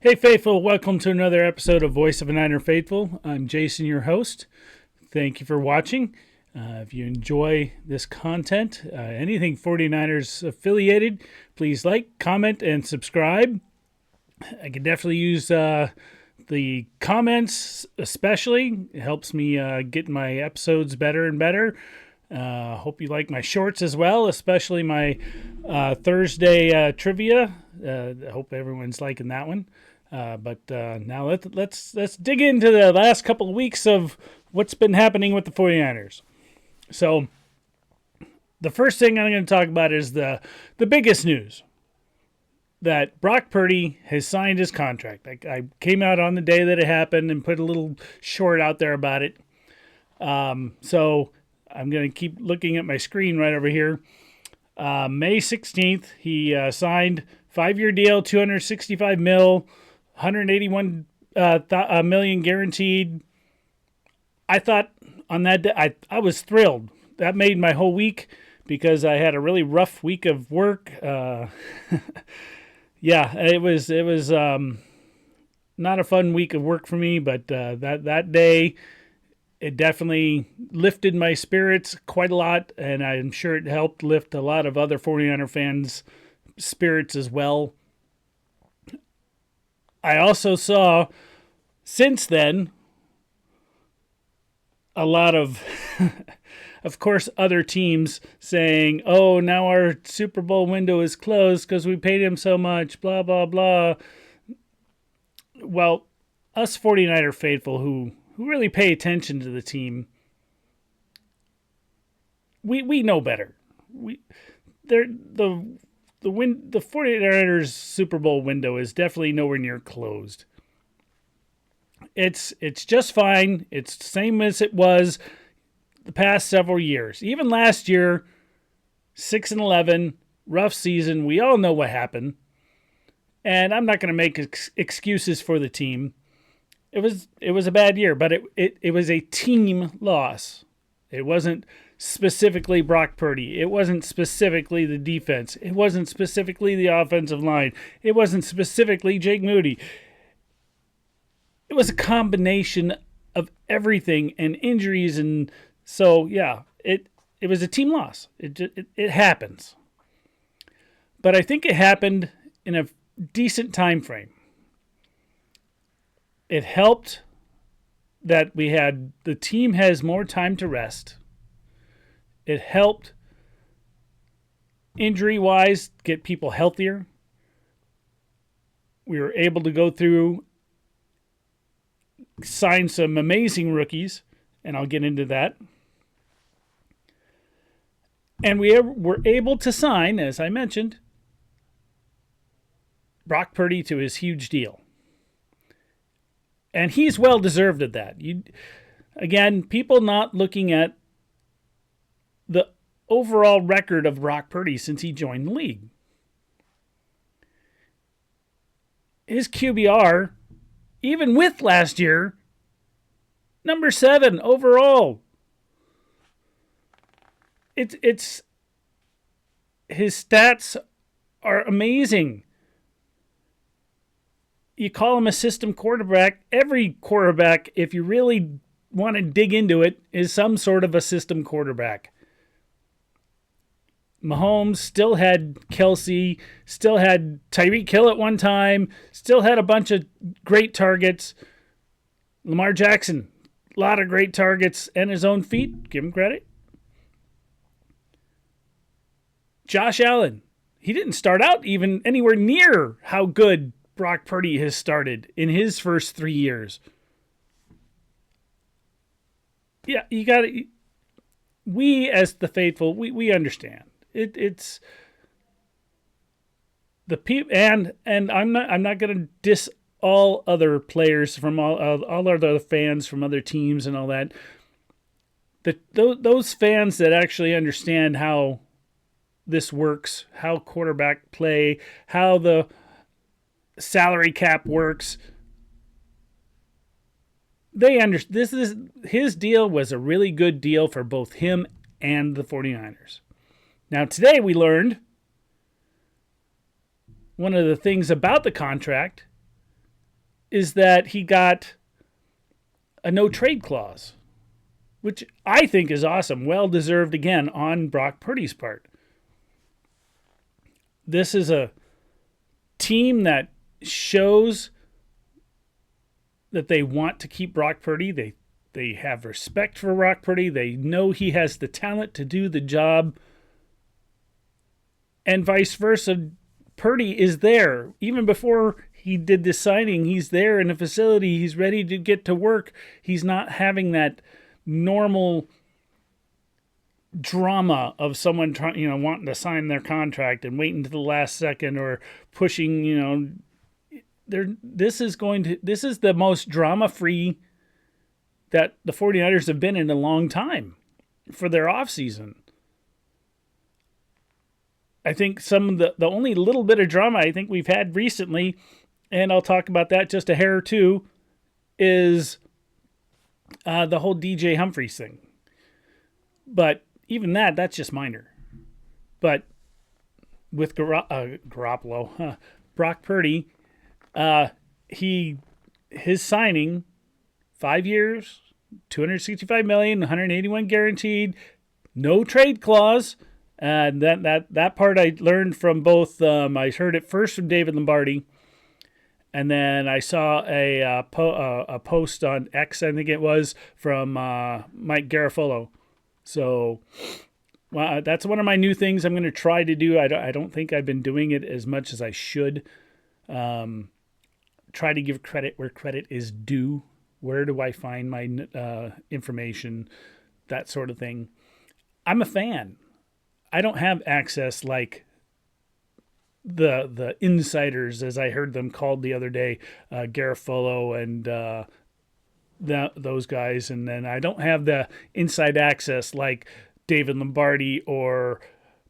Hey, Faithful, welcome to another episode of Voice of a Niner Faithful. I'm Jason, your host. Thank you for watching. If you enjoy this content, anything 49ers affiliated, please like, comment, and subscribe. I could definitely use the comments, especially. It helps me get my episodes better and better. Hope you like my shorts as well, especially my Thursday trivia. I hope everyone's liking that one. But now let's dig into the last couple of weeks of what's been happening with the 49ers. So the first thing I'm going to talk about is the biggest news, that Brock Purdy has signed his contract. I came out on the day that it happened and put a little short out there about it. So I'm going to keep looking at my screen right over here. May 16th, he signed 5-year deal, $265 million. 181 million guaranteed. I thought on that day, I was thrilled. That made my whole week because I had a really rough week of work. Yeah, it was not a fun week of work for me, but that day it definitely lifted my spirits quite a lot, and I'm sure it helped lift a lot of other 49er fans' spirits as well. I also saw, since then, a lot of course, other teams saying, oh, now our Super Bowl window is closed because we paid him so much, blah, blah, blah. Well, us 49er faithful who really pay attention to the team, we know better. The 49ers Super Bowl window is definitely nowhere near closed. It's just fine. It's the same as it was the past several years. Even last year, 6-11, rough season. We all know what happened. And I'm not going to make excuses for the team. It was a bad year, but it was a team loss. It wasn't specifically Brock Purdy. It wasn't specifically the defense. It wasn't specifically the offensive line. It wasn't specifically Jake Moody. It was a combination of everything and injuries, and so yeah, it was a team loss. It happens, but I think it happened in a decent time frame. It helped that the team has more time to rest. It helped injury-wise get people healthier. We were able to go through, sign some amazing rookies, and I'll get into that. And we were able to sign, as I mentioned, Brock Purdy to his huge deal. And he's well-deserved of that. Again, people not looking at the overall record of Brock Purdy since he joined the league. His QBR, even with last year, number 7 overall. It's his stats are amazing. You call him a system quarterback. Every quarterback, if you really want to dig into it, is some sort of a system quarterback. Mahomes still had Kelsey, still had Tyreek Hill at one time, still had a bunch of great targets. Lamar Jackson, a lot of great targets and his own feet. Give him credit. Josh Allen, he didn't start out even anywhere near how good Brock Purdy has started in his first 3 years. Yeah, you got to. We as the faithful, we understand. It's the people, and I'm not going to diss all other players from all other fans from other teams and all that. Those fans that actually understand how this works, how quarterback play, how the salary cap works. They understand his deal was a really good deal for both him and the 49ers. Now, today we learned one of the things about the contract is that he got a no trade clause, which I think is awesome. Well deserved again on Brock Purdy's part. This is a team that shows that they want to keep Brock Purdy. They have respect for Brock Purdy. They know he has the talent to do the job. And vice versa. Purdy is there. Even before he did the signing, he's there in the facility. He's ready to get to work. He's not having that normal drama of someone trying, wanting to sign their contract and waiting to the last second or pushing, this is the most drama-free that the 49ers have been in a long time for their offseason. I think some of the only little bit of drama I think we've had recently, and I'll talk about that just a hair or two, is the whole DJ Humphries thing. But even that's just minor. But with Garoppolo, Brock Purdy, his signing, 5 years, $265 million, $181 guaranteed, no trade clause. And that part I learned from both. I heard it first from David Lombardi, and then I saw a post on X, I think it was, from Mike Garafolo. So that's one of my new things I'm going to try to do. I don't think I've been doing it as much as I should. Try to give credit where credit is due. Where do I find my information? That sort of thing. I'm a fan. I don't have access like the insiders, as I heard them called the other day, Garafolo and those guys. And then I don't have the inside access like David Lombardi or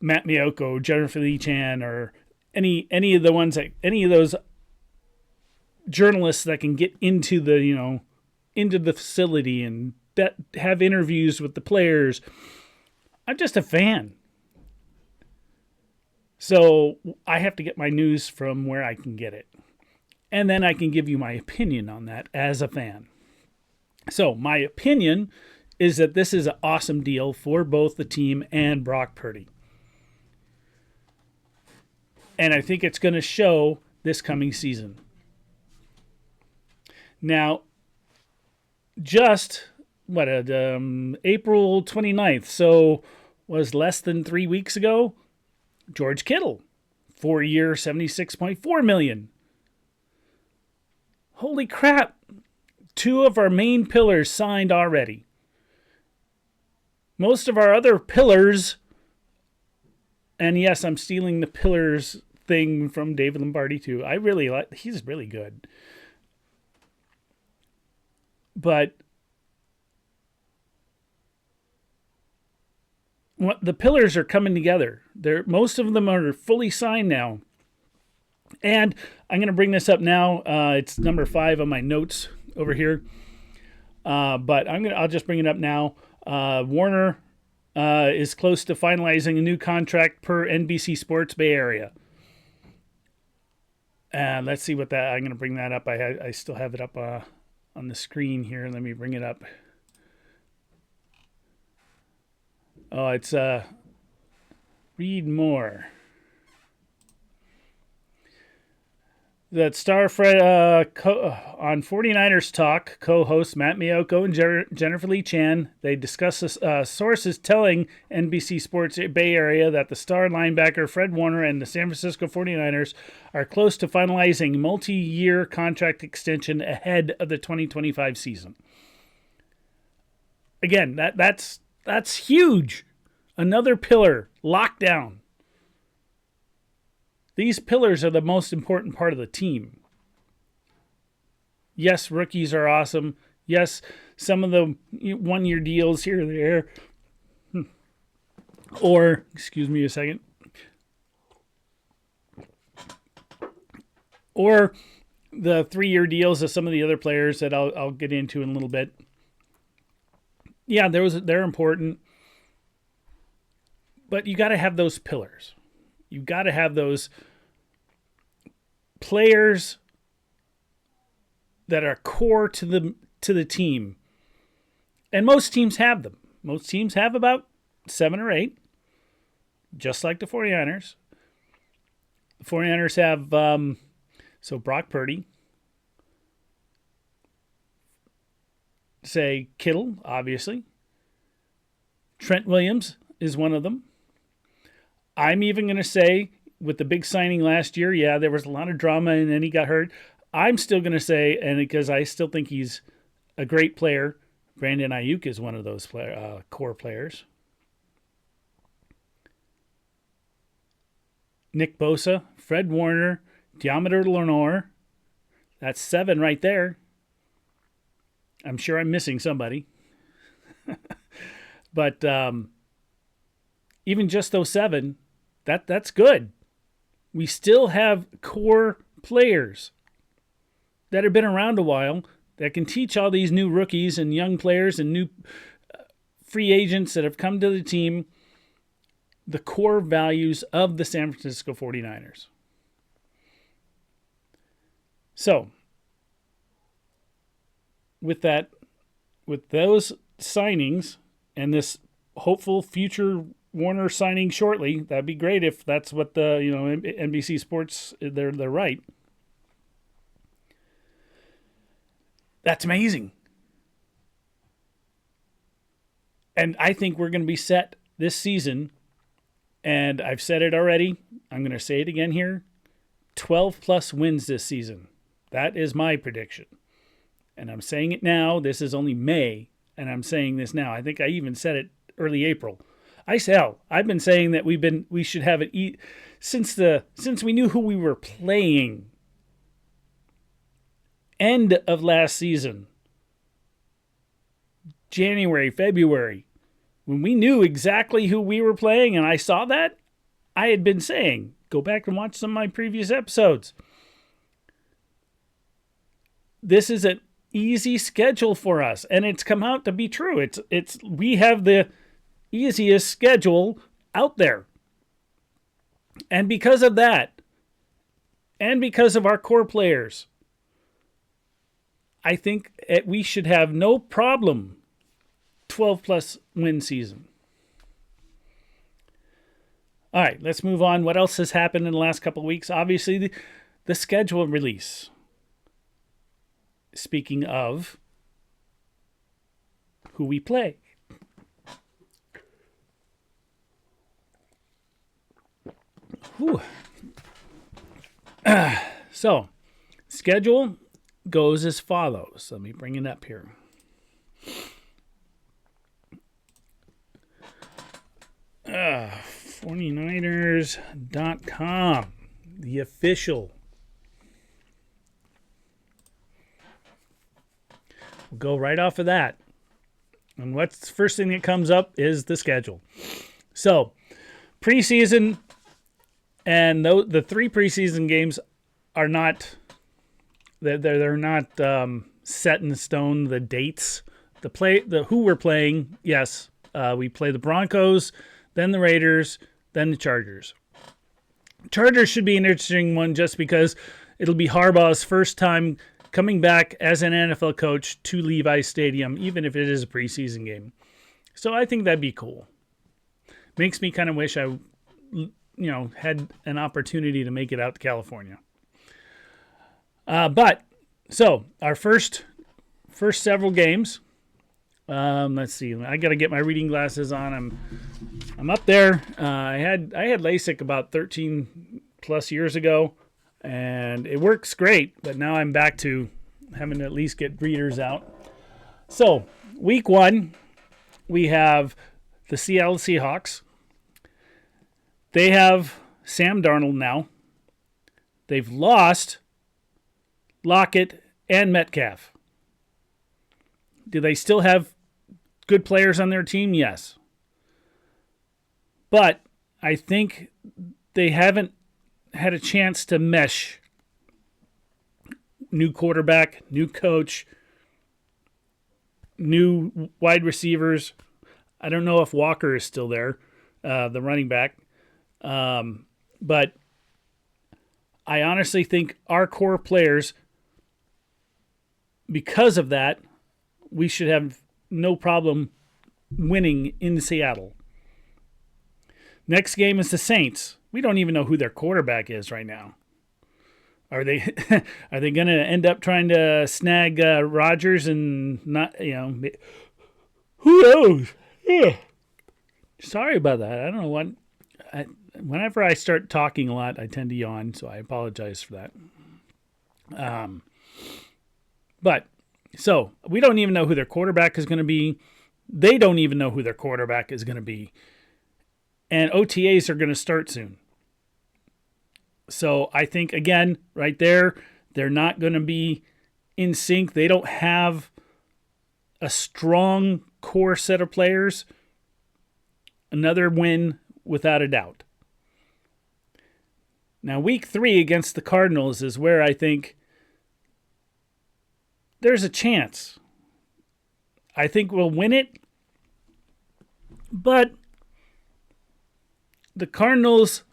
Matt Miyoko, Jennifer Lee Chan, or any of the ones that any of those journalists that can get into the into the facility and that have interviews with the players. I'm just a fan. So I have to get my news from where I can get it. And then I can give you my opinion on that as a fan. So my opinion is that this is an awesome deal for both the team and Brock Purdy. And I think it's going to show this coming season. Now, just, April 29th, so was less than 3 weeks ago, George Kittle, 4-year, $76.4 million. Holy crap. 2 of our main pillars signed already. Most of our other pillars, and yes, I'm stealing the pillars thing from David Lombardi too. I really like, he's really good. But the pillars are coming together. Most of them are fully signed now. And I'm going to bring this up now. It's number 5 on my notes over here. But I'll just bring it up now. Warner is close to finalizing a new contract per NBC Sports Bay Area. And let's see what I'm going to bring that up. I still have it up on the screen here. Let me bring it up. Oh, it's read more. That Star Fred on 49ers Talk, co-host Matt Miyoko and Jennifer Lee Chan, they discuss sources telling NBC Sports Bay Area that the star linebacker Fred Warner and the San Francisco 49ers are close to finalizing multi-year contract extension ahead of the 2025 season. Again, that's huge. Another pillar locked down. These pillars are the most important part of the team. Yes, rookies are awesome. Yes, some of the one-year deals here or there. Or, excuse me a second. Or the 3-year deals of some of the other players that I'll get into in a little bit. Yeah, they're important. But you got to have those pillars. You've got to have those players that are core to the team. And most teams have them. Most teams have about 7 or 8, just like the 49ers. The 49ers have so Brock Purdy, say Kittle, obviously. Trent Williams is one of them. I'm even going to say, with the big signing last year, yeah, there was a lot of drama and then he got hurt. I'm still going to say, and because I still think he's a great player, Brandon Ayuk is one of those core players. Nick Bosa, Fred Warner, Deommodore Lenoir. That's 7 right there. I'm sure I'm missing somebody. But even just those 7, that's good. We still have core players that have been around a while that can teach all these new rookies and young players and new free agents that have come to the team the core values of the San Francisco 49ers. So, with those signings and this hopeful future Warner signing shortly, that'd be great if that's what the NBC Sports they're right. That's amazing. And I think we're going to be set this season. And I've said it already. I'm going to say it again here. 12 plus wins this season. That is my prediction. And I'm saying it now. This is only May. And I'm saying this now. I think I even said it early April. I've been saying that we should have it since we knew who we were playing. End of last season. January, February. When we knew exactly who we were playing and I saw that, I had been saying, go back and watch some of my previous episodes. This is an easy schedule for us, and it's come out to be true. We have the easiest schedule out there. And because of that, and because of our core players, I think we should have no problem 12 plus win season. All right, let's move on. What else has happened in the last couple of weeks? Obviously, the schedule release. Speaking of who we play. So, schedule goes as follows. Let me bring it up here. Uh, 49ers.com, the official. We'll go right off of that. And what's the first thing that comes up is the schedule. So, preseason, and the 3 preseason games are not, they're not set in stone, the dates. Who we're playing, yes, we play the Broncos, then the Raiders, then the Chargers. Chargers should be an interesting one just because it'll be Harbaugh's first time coming back as an NFL coach to Levi's Stadium, even if it is a preseason game. So I think that'd be cool. Makes me kind of wish I, had an opportunity to make it out to California. So our first several games. Let's see. I got to get my reading glasses on. I'm up there. I had LASIK about 13 plus years ago, and it works great. But now I'm back to having to at least get readers out. So week 1, we have the Seattle Seahawks. They have Sam Darnold now. They've lost Lockett and Metcalf. Do they still have good players on their team? Yes. But I think they haven't had a chance to mesh. New quarterback, new coach, new wide receivers. I don't know if Walker is still there, the running back. But I honestly think our core players because of that, we should have no problem winning in Seattle. Next game is the Saints. We don't even know who their quarterback is right now. Are they are they going to end up trying to snag Rodgers and not, who knows? Yeah. Sorry about that. I don't know what. Whenever I start talking a lot, I tend to yawn, so I apologize for that. But so we don't even know who their quarterback is going to be. They don't even know who their quarterback is going to be. And OTAs are going to start soon. So I think, again, right there, they're not going to be in sync. They don't have a strong core set of players. Another win without a doubt. Now, week 3 against the Cardinals is where I think there's a chance. I think we'll win it. But the Cardinals,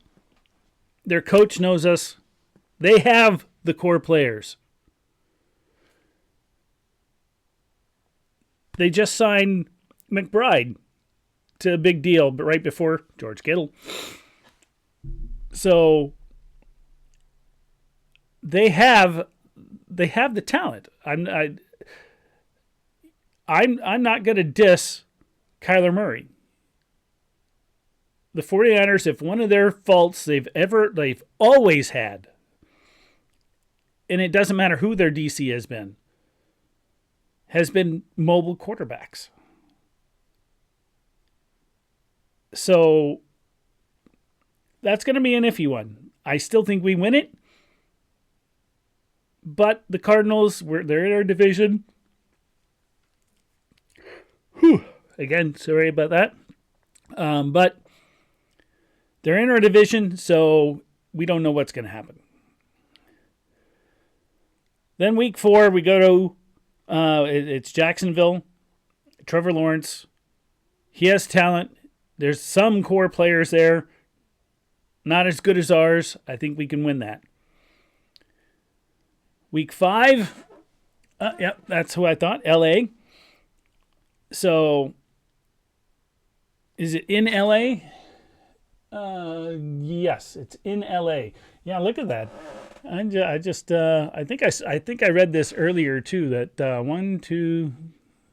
their coach knows us. They have the core players. They just signed McBride to a big deal, but right before George Kittle. So they have the talent. I'm not going to diss Kyler Murray. The 49ers, if one of their faults they've always had, and it doesn't matter who their DC has been mobile quarterbacks. So that's going to be an iffy one. I still think we win it. But the Cardinals, they're in our division. Whew. Again, sorry about that. But they're in our division, so we don't know what's going to happen. Then week 4, we go to it's Jacksonville. Trevor Lawrence. He has talent. There's some core players there. Not as good as ours. I think we can win that. Week 5. Yep, that's who I thought. LA. So, is it in LA? Yes, it's in LA. Yeah, look at that. I think I read this earlier too. That 1, 2,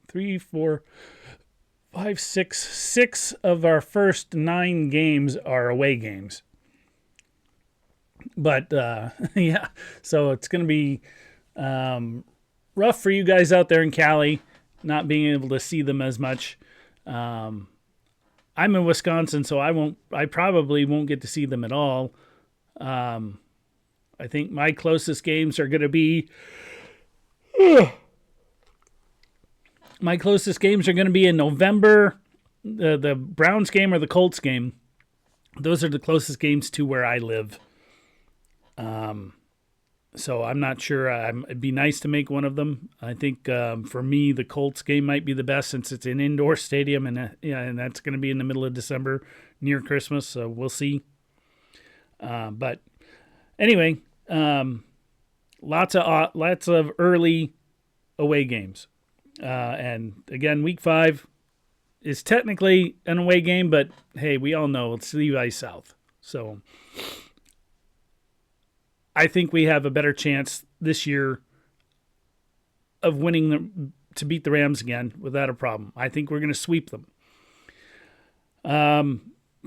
3, 4, 5, 6 of our first 9 games are away games. But yeah, so it's going to be rough for you guys out there in Cali, not being able to see them as much. I'm in Wisconsin, so I probably won't get to see them at all. I think my closest games are going to be in November. The Browns game or the Colts game. Those are the closest games to where I live. So I'm not sure. It'd be nice to make one of them. I think for me, the Colts game might be the best since it's an indoor stadium, and that's going to be in the middle of December, near Christmas. So we'll see. But anyway, lots of early away games, and again, week 5 is technically an away game, but hey, we all know it's Levi South, so. I think we have a better chance this year of winning to beat the Rams again without a problem. I think we're going to sweep them.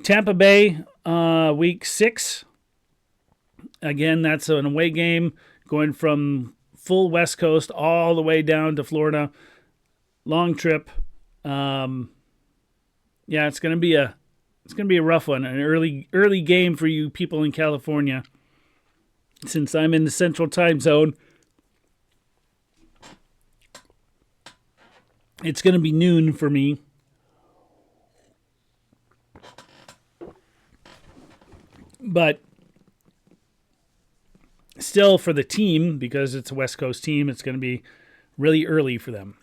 Tampa Bay, week 6. Again, that's an away game going from full West Coast all the way down to Florida. Long trip. Yeah, it's going to be a rough one. An early game for you people in California. Since I'm in the Central Time Zone, it's going to be noon for me. But still, for the team, because it's a West Coast team, it's going to be really early for them.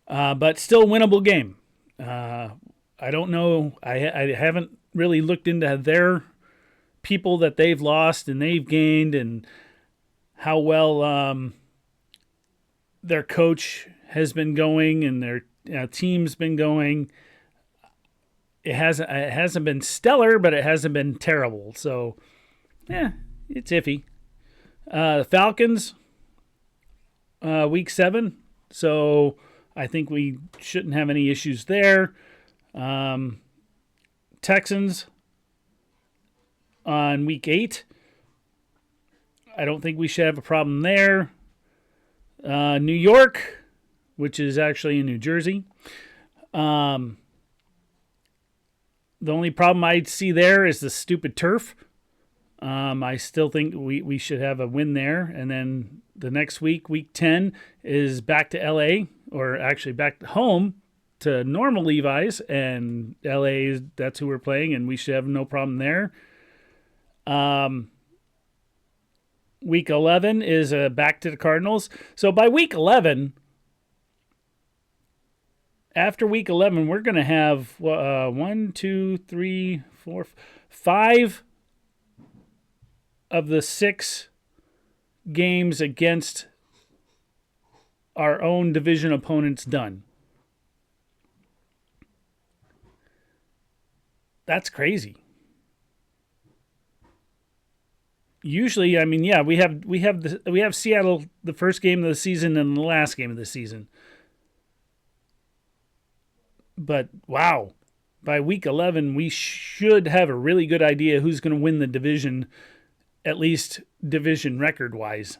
But still winnable game. I don't know. I haven't really looked into their people that they've lost and they've gained and how well their coach has been going and their team's been going. It hasn't been stellar, but it hasn't been terrible. So, it's iffy. The Falcons, week 7. So I think we shouldn't have any issues there. Texans on week 8. I don't think we should have a problem there. New York, which is actually in New Jersey. The only problem I see there is the stupid turf. I still think we should have a win there. And then the next week, week 10, is back to LA, or actually back home to normal Levi's. And LA, that's who we're playing, and we should have no problem there. Week 11 is back to the Cardinals. So by week 11, after week 11, we're going to have 5 of the 6 games against our own division opponents done. That's crazy. Usually, I mean, we have Seattle the first game of the season and the last game of the season. But wow, by week 11, we should have a really good idea who's going to win the division, at least division record wise.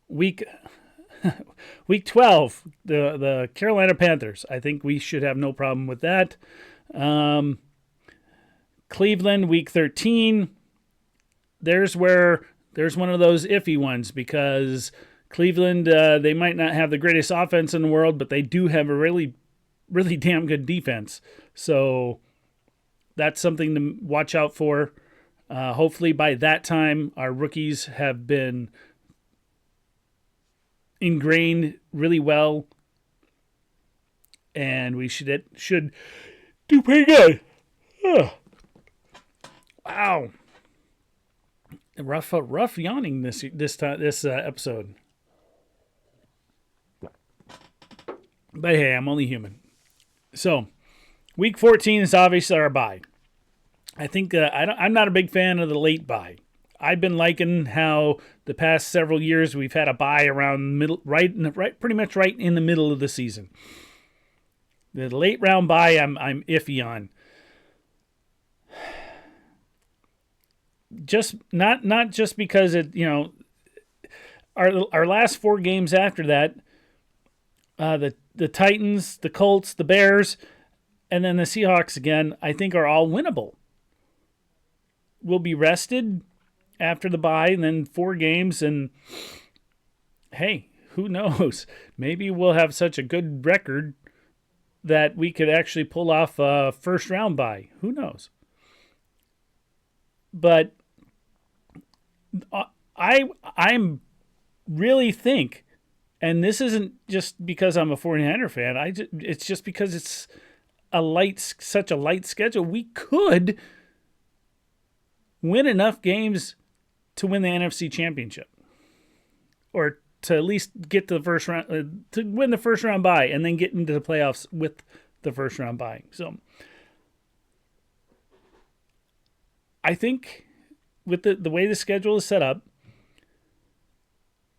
Week 12, the Carolina Panthers. I think we should have no problem with that. Cleveland, week 13. There's one of those iffy ones, because Cleveland, they might not have the greatest offense in the world, but they do have a really, really damn good defense. So that's something to watch out for. Hopefully by that time, our rookies have been ingrained really well, and we should do pretty good. Wow, rough yawning this episode. But hey, I'm only human. So, week 14 is obviously our bye. I think I'm not a big fan of the late bye. I've been liking how the past several years we've had a bye around pretty much right in the middle of the season. The late round bye, I'm iffy on. Just not just because it, our last 4 games after that, the Titans, the Colts, the Bears, and then the Seahawks again, I think are all winnable. We'll be rested after the bye, and then 4 games, and hey, who knows? Maybe we'll have such a good record that we could actually pull off a first round bye. Who knows? But I'm really think, and this isn't just because I'm a 49er fan. It's just because it's such a light schedule. We could win enough games to win the NFC Championship, or to at least get to the first round, to win the first round bye, and then get into the playoffs with the first round bye. So I think with the way the schedule is set up,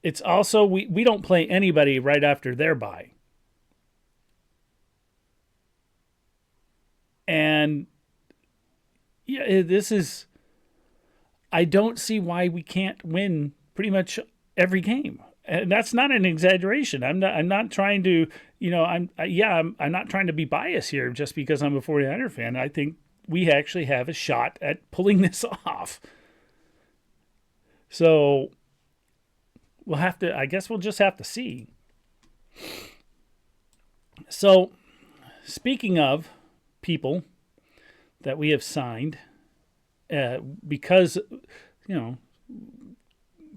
it's also we don't play anybody right after their bye. And I don't see why we can't win pretty much every game. And that's not an exaggeration. I'm not trying to, I'm not trying to be biased here just because I'm a 49er fan. I think we actually have a shot at pulling this off. So I guess we'll just have to see. So, speaking of people that we have signed, because,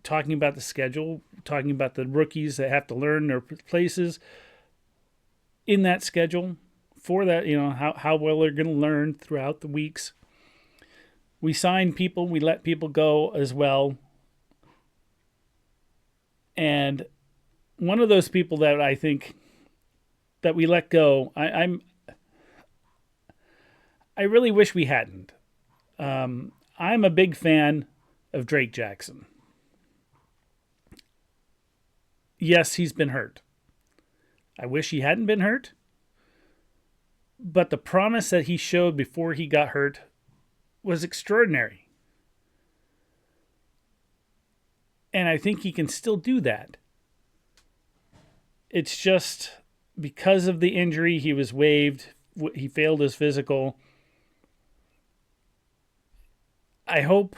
talking about the schedule, talking about the rookies that have to learn their places in that schedule, for that, how well they're going to learn throughout the weeks. We sign people, we let people go as well. And one of those people that I think that we let go, I really wish we hadn't. I'm a big fan of Drake Jackson. Yes, he's been hurt. I wish he hadn't been hurt. But the promise that he showed before he got hurt was extraordinary. And I think he can still do that. It's just because of the injury, he was waived. He failed his physical. I hope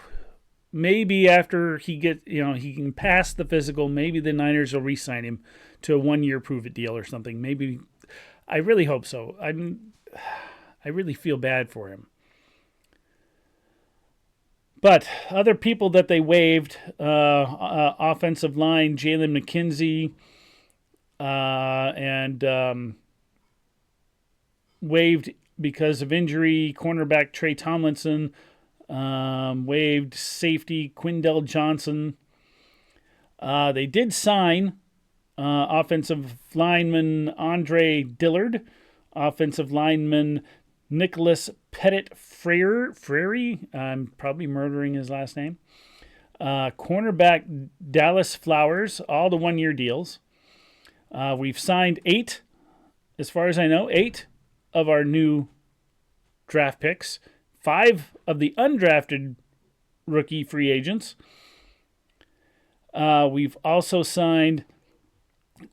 maybe after he he can pass the physical, maybe the Niners will re-sign him to a 1-year prove-it deal or something. Maybe, I really hope so. I really feel bad for him. But other people that they waived, offensive line, Jalen McKenzie, and waived because of injury, cornerback Trey Tomlinson, waived safety Quindell Johnson. They did sign offensive lineman Andre Dillard, offensive lineman Nicholas Pettit Frary. I'm probably murdering his last name. Cornerback Dallas Flowers, all the 1-year deals. We've signed 8, as far as I know, 8 of our new draft picks. 5 of the undrafted rookie free agents. We've also signed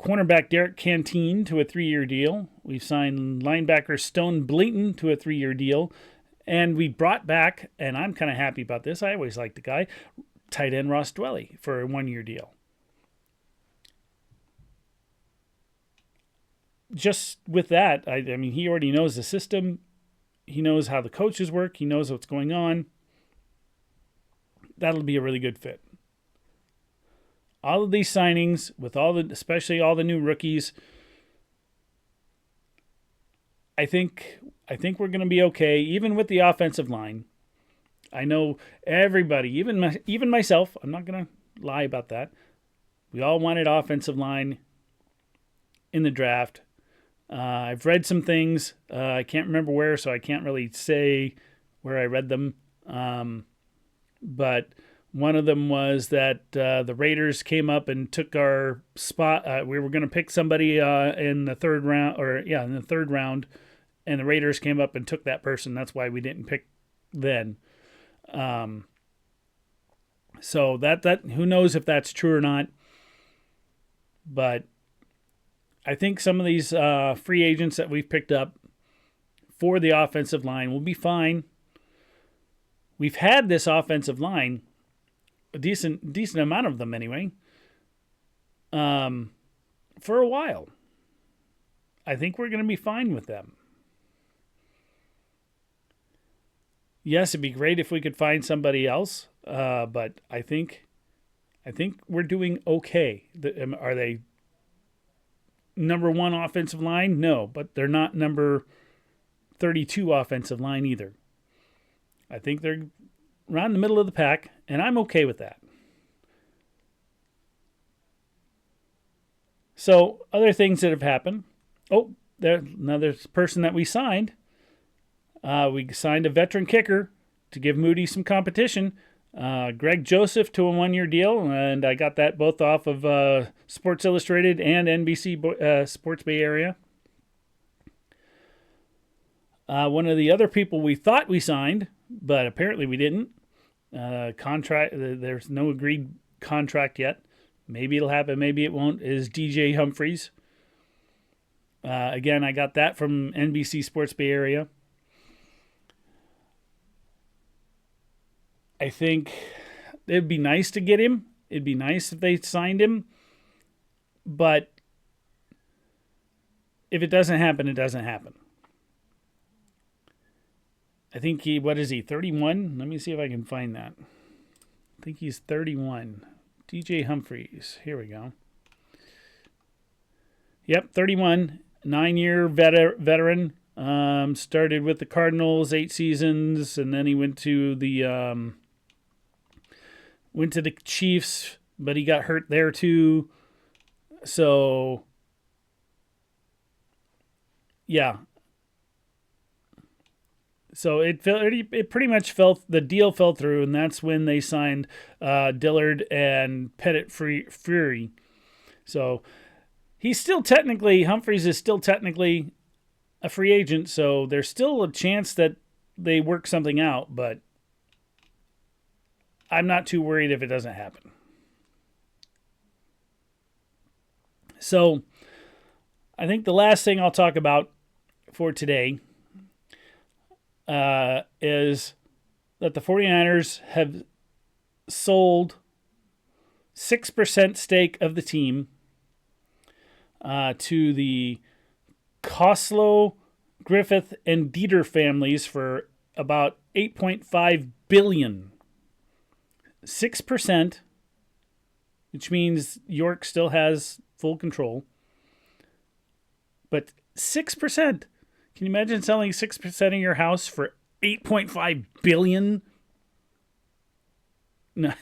cornerback Derek Canteen to a 3-year deal. We've signed linebacker Stone Blayton to a 3-year deal. And we brought back, and I'm kind of happy about this, I always liked the guy, tight end Ross Dwelly for a 1-year deal. Just with that, I mean, he already knows the system. He knows how the coaches work. He knows what's going on. That'll be a really good fit. All of these signings, with especially all the new rookies, I think we're going to be okay, even with the offensive line. I know everybody, even myself, I'm not going to lie about that. We all wanted offensive line in the draft. I've read some things. I can't remember where, so I can't really say where I read them. But one of them was that the Raiders came up and took our spot. We were going to pick somebody in the third round, and the Raiders came up and took that person. That's why we didn't pick then. So that who knows if that's true or not. But I think some of these free agents that we've picked up for the offensive line will be fine. We've had this offensive line, a decent amount of them anyway, for a while. I think we're going to be fine with them. Yes, it'd be great if we could find somebody else, but I think we're doing okay. Are they number 1 offensive line? No, but they're not number 32 offensive line either. I think they're around the middle of the pack, and I'm okay with that. So, other things that have happened. Oh, there's another person that we signed. We signed a veteran kicker to give Moody some competition. Greg Joseph to a 1-year deal, and I got that both off of Sports Illustrated and NBC Sports Bay Area. One of the other people we thought we signed, but apparently we didn't. There's no agreed contract yet. Maybe it'll happen, maybe it won't, is DJ Humphries. Again, I got that from NBC Sports Bay Area. I think it'd be nice to get him. It'd be nice if they signed him. But if it doesn't happen, it doesn't happen. I think what is he, 31? Let me see if I can find that. I think he's 31. DJ Humphries. Here we go. Yep, 31. 9-year veteran. Started with the Cardinals 8 seasons, and then he went to the Chiefs but he got hurt there too. So, yeah. So it pretty much the deal fell through, and that's when they signed Dillard and Pettit Fury. So Humphreys is still technically a free agent, so there's still a chance that they work something out, but I'm not too worried if it doesn't happen. So I think the last thing I'll talk about for today is that the 49ers have sold 6% stake of the team to the Koslow, Griffith, and Dieter families for about $8.5 billion. 6%, which means York still has full control. But 6%. Can you imagine selling 6% of your house for $8.5 billion? No.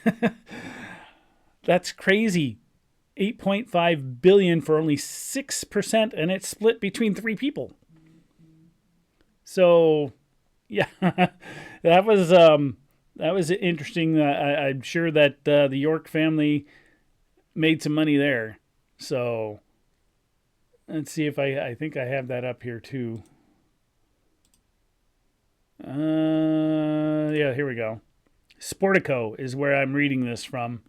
That's crazy. $8.5 billion for only 6%, and it's split between 3 people. So, yeah, that was interesting. I'm sure that the York family made some money there. So, let's see if I think I have that up here too. Yeah, here we go. Sportico is where I'm reading this from.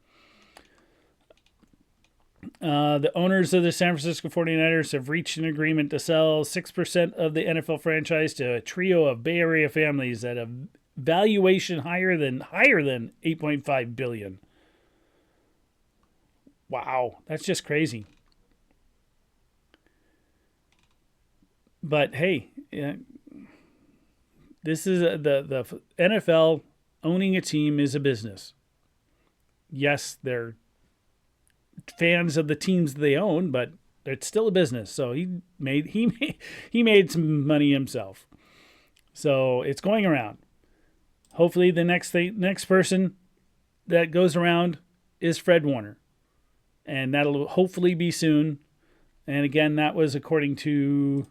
The owners of the San Francisco 49ers have reached an agreement to sell 6% of the NFL franchise to a trio of Bay Area families at a valuation higher than $8.5 billion. Wow, that's just crazy. But hey, this is the NFL owning a team is a business. Yes, they're fans of the teams they own, but it's still a business. So he made some money himself. So it's going around. Hopefully the next person that goes around is Fred Warner. And that'll hopefully be soon. And again, that was according to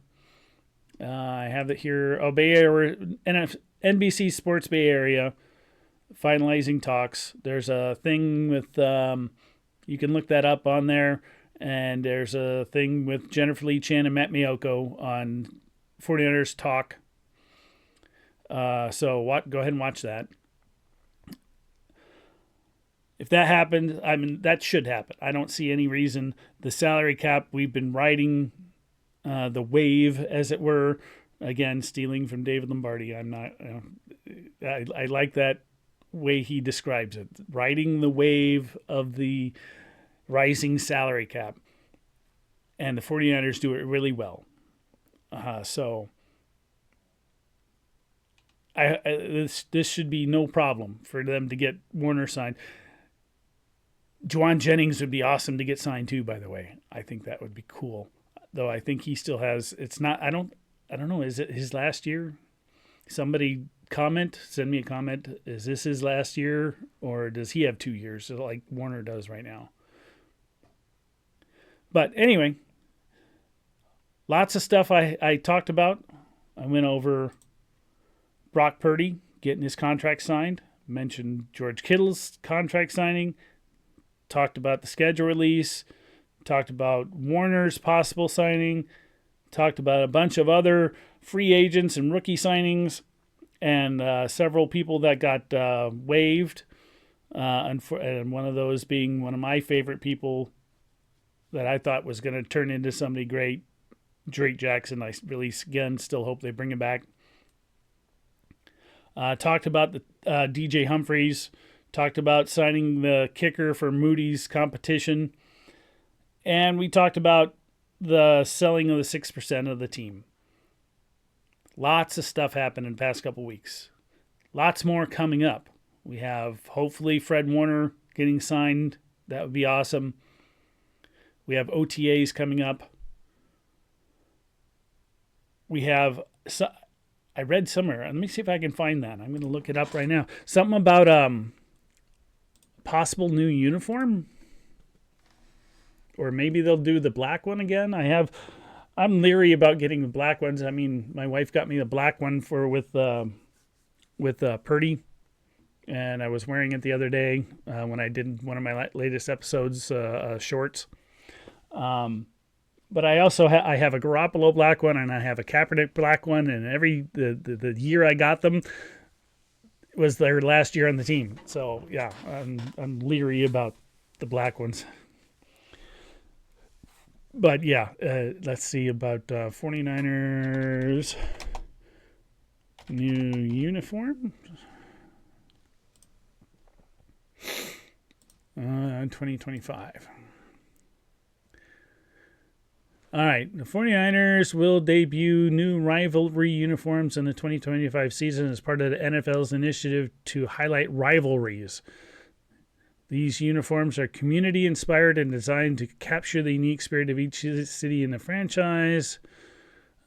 I have it here. Bay Area, NBC Sports Bay Area, finalizing talks. There's a thing with you can look that up on there, and there's a thing with Jennifer Lee Chan and Matt Miyoko on 49ers Talk. So go ahead and watch that. If that happened, I mean, that should happen. I don't see any reason. The salary cap, we've been riding the wave, as it were. Again, stealing from David Lombardi. I'm not. I like that way he describes it. Riding the wave of the rising salary cap, and the 49ers do it really well. So this should be no problem for them to get Warner signed. Juwan Jennings would be awesome to get signed too, by the way. I think that would be cool. Though I think he still has, it's not, I don't know, is it his last year? Somebody send me a comment. Is this his last year, or does he have 2 years like Warner does right now? But anyway, lots of stuff I talked about. I went over Brock Purdy getting his contract signed, mentioned George Kittle's contract signing, talked about the schedule release, talked about Warner's possible signing, talked about a bunch of other free agents and rookie signings, and several people that got waived, and one of those being one of my favorite people that I thought was going to turn into somebody great, Drake Jackson. I really, again, still hope they bring him back. Talked about the DJ Humphreys, talked about signing the kicker for Moody's competition, and we talked about the selling of the 6% of the team. Lots of stuff happened in the past couple weeks. Lots more coming up. We have, hopefully, Fred Warner getting signed. That would be awesome. We have OTAs coming up. We have, I read somewhere, let me see if I can find that. I'm going to look it up right now. Something about possible new uniform. or maybe they'll do the black one again. I'm leery about getting the black ones. I mean, my wife got me the black one with Purdy, and I was wearing it the other day when I did one of my latest episodes shorts. But I also I have a Garoppolo black one and I have a Kaepernick black one, and the year I got them was their last year on the team. So yeah, I'm leery about the black ones. But yeah, let's see about 49ers new uniform. 2025. All right, the 49ers will debut new rivalry uniforms in the 2025 season as part of the NFL's initiative to highlight rivalries. These uniforms are community-inspired and designed to capture the unique spirit of each city in the franchise.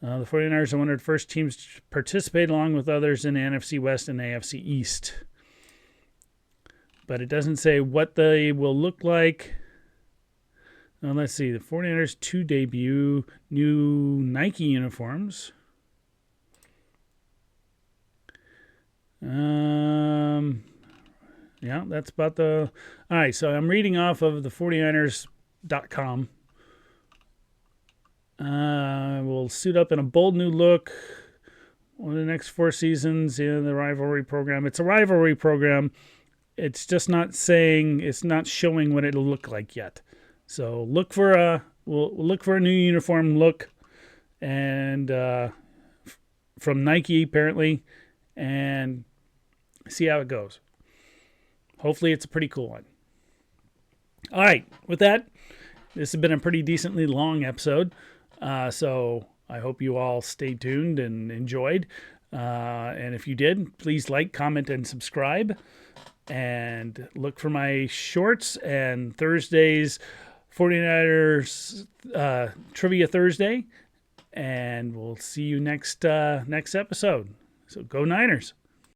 The 49ers are one of the first teams to participate along with others in the NFC West and the AFC East. But it doesn't say what they will look like. Let's see. The 49ers to debut new Nike uniforms. Yeah, that's about the... All right, so I'm reading off of the 49ers.com. We'll suit up in a bold new look over the next 4 seasons in the rivalry program. It's a rivalry program. It's just not saying, it's not showing what it'll look like yet. So we'll look for a new uniform look, and from Nike apparently, and see how it goes. Hopefully it's a pretty cool one. All right, with that, this has been a pretty decently long episode, so I hope you all stayed tuned and enjoyed. And if you did, please like, comment, and subscribe. And look for my shorts and Thursdays 49ers Trivia Thursday. And we'll see you next episode. So go Niners.